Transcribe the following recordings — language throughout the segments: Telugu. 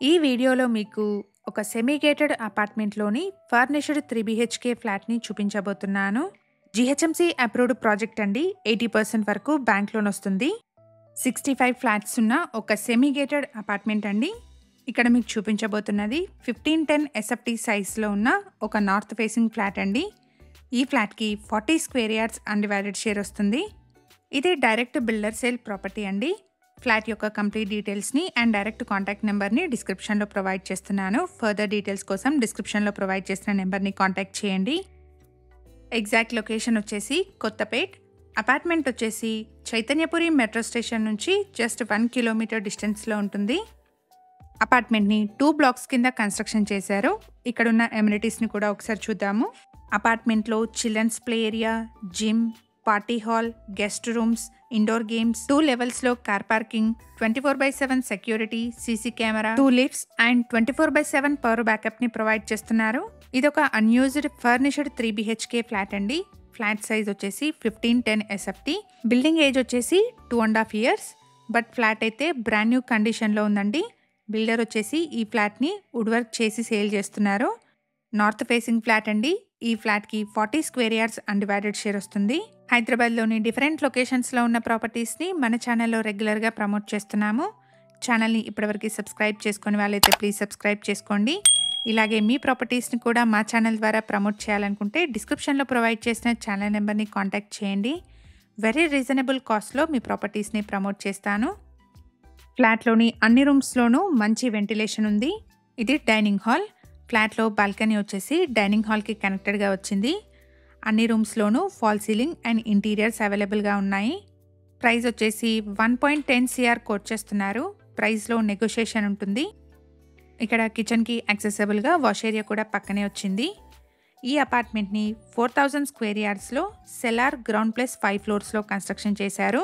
ఈ వీడియోలో మీకు ఒక సెమీ గేటెడ్ అపార్ట్మెంట్లోని ఫర్నిష్డ్ 3 BHK ఫ్లాట్ని చూపించబోతున్నాను. జిహెచ్ఎంసి అప్రూవ్డ్ ప్రాజెక్ట్ అండి. 80% వరకు బ్యాంక్ లోన్ వస్తుంది. 65 ఫ్లాట్స్ ఉన్న ఒక సెమీ గేటెడ్ అపార్ట్మెంట్ అండి. ఇక్కడ మీకు చూపించబోతున్నది 1510 SFT సైజ్లో ఉన్న ఒక నార్త్ ఫేసింగ్ ఫ్లాట్ అండి. ఈ ఫ్లాట్కి 40 స్క్వేర్ యార్డ్స్ అన్డివైడెడ్ షేర్ వస్తుంది. ఇది డైరెక్ట్ బిల్డర్ సేల్ ప్రాపర్టీ అండి. ఫ్లాట్ యొక్క కంప్లీట్ డీటెయిల్స్ని అండ్ డైరెక్ట్ కాంటాక్ట్ నెంబర్ని డిస్క్రిప్షన్లో ప్రొవైడ్ చేస్తున్నాను. ఫర్దర్ డీటెయిల్స్ కోసం డిస్క్రిప్షన్లో ప్రొవైడ్ చేసిన నెంబర్ని కాంటాక్ట్ చేయండి. ఎగ్జాక్ట్ లొకేషన్ వచ్చేసి కొత్తపేట్. అపార్ట్మెంట్ వచ్చేసి చైతన్యపురి మెట్రో స్టేషన్ నుంచి జస్ట్ 1 కిలోమీటర్ డిస్టెన్స్లో ఉంటుంది. అపార్ట్మెంట్ని 2 బ్లాక్స్ కింద కన్స్ట్రక్షన్ చేశారు. ఇక్కడున్న ఎమ్యూనిటీస్ని కూడా ఒకసారి చూద్దాము. అపార్ట్మెంట్లో children's play area, gym, party hall, guest rooms, indoor games, 2 లెవెల్స్లో car parking, 24/7 security, CC camera, 2 lifts and 24/7 power బ్యాకప్ని ప్రొవైడ్ చేస్తున్నారు. ఇదొక అన్యూజ్డ్ ఫర్నిష్డ్ 3 BHK ఫ్లాట్ అండి. ఫ్లాట్ సైజ్ వచ్చేసి 1510 SFT. బిల్డింగ్ ఏజ్ వచ్చేసి 2.5 years. బట్ ఫ్లాట్ అయితే బ్రాండ్ న్యూ కండిషన్లో ఉందండి. బిల్డర్ వచ్చేసి ఈ ఫ్లాట్ని వుడ్ వర్క్ చేసి సేల్ చేస్తున్నారు. నార్త్ ఫేసింగ్ ఫ్లాట్ అండి. ఈ ఫ్లాట్కి 40 స్క్వేర్ యార్డ్స్ అన్డివైడెడ్ షేర్ వస్తుంది. హైదరాబాద్లోని డిఫరెంట్ లొకేషన్స్లో ఉన్న ప్రాపర్టీస్ని మన ఛానల్లో రెగ్యులర్గా ప్రమోట్ చేస్తున్నాము. ఛానల్ని ఇప్పటివరకు సబ్స్క్రైబ్ చేసుకునే వాళ్ళైతే ప్లీజ్ సబ్స్క్రైబ్ చేసుకోండి. ఇలాగే మీ ప్రాపర్టీస్ని కూడా మా ఛానల్ ద్వారా ప్రమోట్ చేయాలనుకుంటే డిస్క్రిప్షన్లో ప్రొవైడ్ చేసిన ఛానల్ నెంబర్ని కాంటాక్ట్ చేయండి. వెరీ రీజనబుల్ కాస్ట్లో మీ ప్రాపర్టీస్ని ప్రమోట్ చేస్తాను. ఫ్లాట్లోని అన్ని రూమ్స్లోనూ మంచి వెంటిలేషన్ ఉంది. ఇది డైనింగ్ హాల్. ఫ్లాట్లో బాల్కనీ వచ్చేసి డైనింగ్ హాల్కి కనెక్టెడ్గా వచ్చింది. అన్ని రూమ్స్లోనూ ఫాల్ సీలింగ్ అండ్ ఇంటీరియర్స్ అవైలబుల్గా ఉన్నాయి. ప్రైస్ వచ్చేసి 1.10 CR కోట్ చేస్తున్నారు. ప్రైస్లో నెగోషియేషన్ ఉంటుంది. ఇక్కడ కిచెన్కి యాక్సెసిబుల్గా వాష్ ఏరియా కూడా పక్కనే వచ్చింది. ఈ అపార్ట్మెంట్ని 4000 స్క్వేర్ యార్డ్స్లో సెలార్ గ్రౌండ్ ప్లస్ 5 ఫ్లోర్స్లో కన్స్ట్రక్షన్ చేశారు.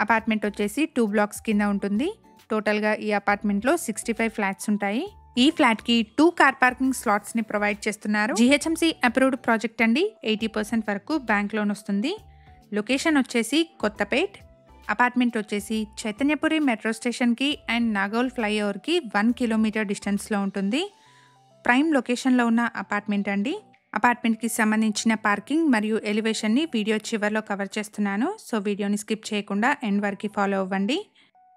అపార్ట్మెంట్ వచ్చేసి 2 బ్లాక్స్ కింద ఉంటుంది. టోటల్గా ఈ అపార్ట్మెంట్లో 65 ఫ్లాట్స్ ఉంటాయి. ఈ ఫ్లాట్కి 2 కార్ పార్కింగ్ స్లాట్స్ని ప్రొవైడ్ చేస్తున్నారు. జిహెచ్ఎంసి అప్రూవ్డ్ ప్రాజెక్ట్ అండి. 80% వరకు బ్యాంక్ లోన్ వస్తుంది. లొకేషన్ వచ్చేసి కొత్తపేట్. అపార్ట్మెంట్ వచ్చేసి చైతన్యపురి మెట్రో స్టేషన్కి అండ్ నాగోల్ ఫ్లైఓవర్కి 1 కిలోమీటర్ డిస్టెన్స్లో ఉంటుంది. ప్రైమ్ లొకేషన్లో ఉన్న అపార్ట్మెంట్ అండి. అపార్ట్మెంట్కి సంబంధించిన పార్కింగ్ మరియు ఎలివేషన్ని వీడియో చివరిలో కవర్ చేస్తున్నాను. సో వీడియోని స్కిప్ చేయకుండా ఎండ్ వరకు ఫాలో అవ్వండి.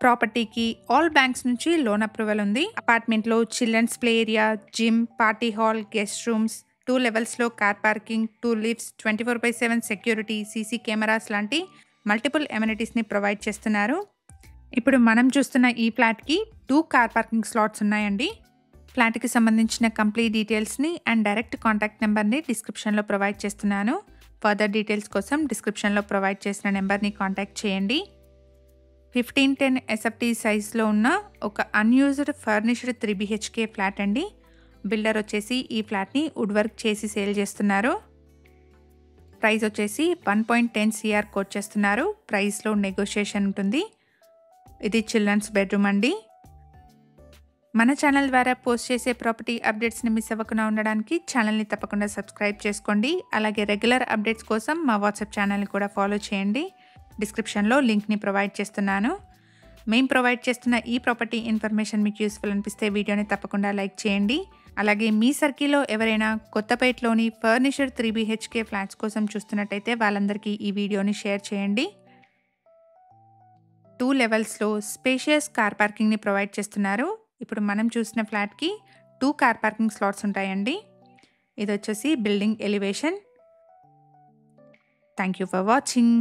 ప్రాపర్టీకి ఆల్ బ్యాంక్స్ నుంచి లోన్ అప్రూవల్ ఉంది. అపార్ట్మెంట్లో children's play area, gym, party hall, guest rooms, 2 లెవెల్స్లో car parking, 2 lifts, 24/7 security, CC cameras లాంటి మల్టిపుల్ ఎమ్యూనిటీస్ని ప్రొవైడ్ చేస్తున్నారు. ఇప్పుడు మనం చూస్తున్న ఈ ఫ్లాట్కి 2 కార్ పార్కింగ్ స్లాట్స్ ఉన్నాయండి. ఫ్లాట్కి సంబంధించిన కంప్లీట్ డీటెయిల్స్ని అండ్ డైరెక్ట్ కాంటాక్ట్ నెంబర్ని డిస్క్రిప్షన్లో ప్రొవైడ్ చేస్తున్నాను. ఫర్దర్ డీటెయిల్స్ కోసం డిస్క్రిప్షన్లో ప్రొవైడ్ చేసిన నెంబర్ని కాంటాక్ట్ చేయండి. 1510 SFT సైజ్లో ఉన్న ఒక అన్యూజ్డ్ ఫర్నిష్డ్ 3 BHK ఫ్లాట్ అండి. బిల్డర్ వచ్చేసి ఈ ఫ్లాట్ని వుడ్ వర్క్ చేసి సేల్ చేస్తున్నారు. ప్రైస్ వచ్చేసి 1.10 CR కోట్ చేస్తున్నారు. ప్రైస్లో నెగోషియేషన్ ఉంటుంది. ఇది చిల్డ్రన్స్ బెడ్రూమ్ అండి. మన ఛానల్ ద్వారా పోస్ట్ చేసే ప్రాపర్టీ అప్డేట్స్ని మిస్ అవ్వకుండా ఉండడానికి ఛానల్ని తప్పకుండా సబ్స్క్రైబ్ చేసుకోండి. అలాగే రెగ్యులర్ అప్డేట్స్ కోసం మా వాట్సాప్ ఛానల్ని కూడా ఫాలో చేయండి. డిస్క్రిప్షన్లో లింక్ని ప్రొవైడ్ చేస్తున్నాను. మేము ప్రొవైడ్ చేస్తున్న ఈ ప్రాపర్టీ ఇన్ఫర్మేషన్ మీకు యూస్ఫుల్ అనిపిస్తే వీడియోని తప్పకుండా లైక్ చేయండి. అలాగే మీ సర్కిల్లో ఎవరైనా కొత్తపేటలోని ఫర్నిష్డ్ 3 BHK ఫ్లాట్స్ కోసం చూస్తున్నట్టయితే వాళ్ళందరికీ ఈ వీడియోని షేర్ చేయండి. 2 లెవెల్స్లో స్పేషియస్ కార్ పార్కింగ్ని ప్రొవైడ్ చేస్తున్నారు. ఇప్పుడు మనం చూసిన ఫ్లాట్కి 2 కార్ పార్కింగ్ స్లాట్స్ ఉంటాయండి. ఇది వచ్చేసి building elevation. Thank you for watching.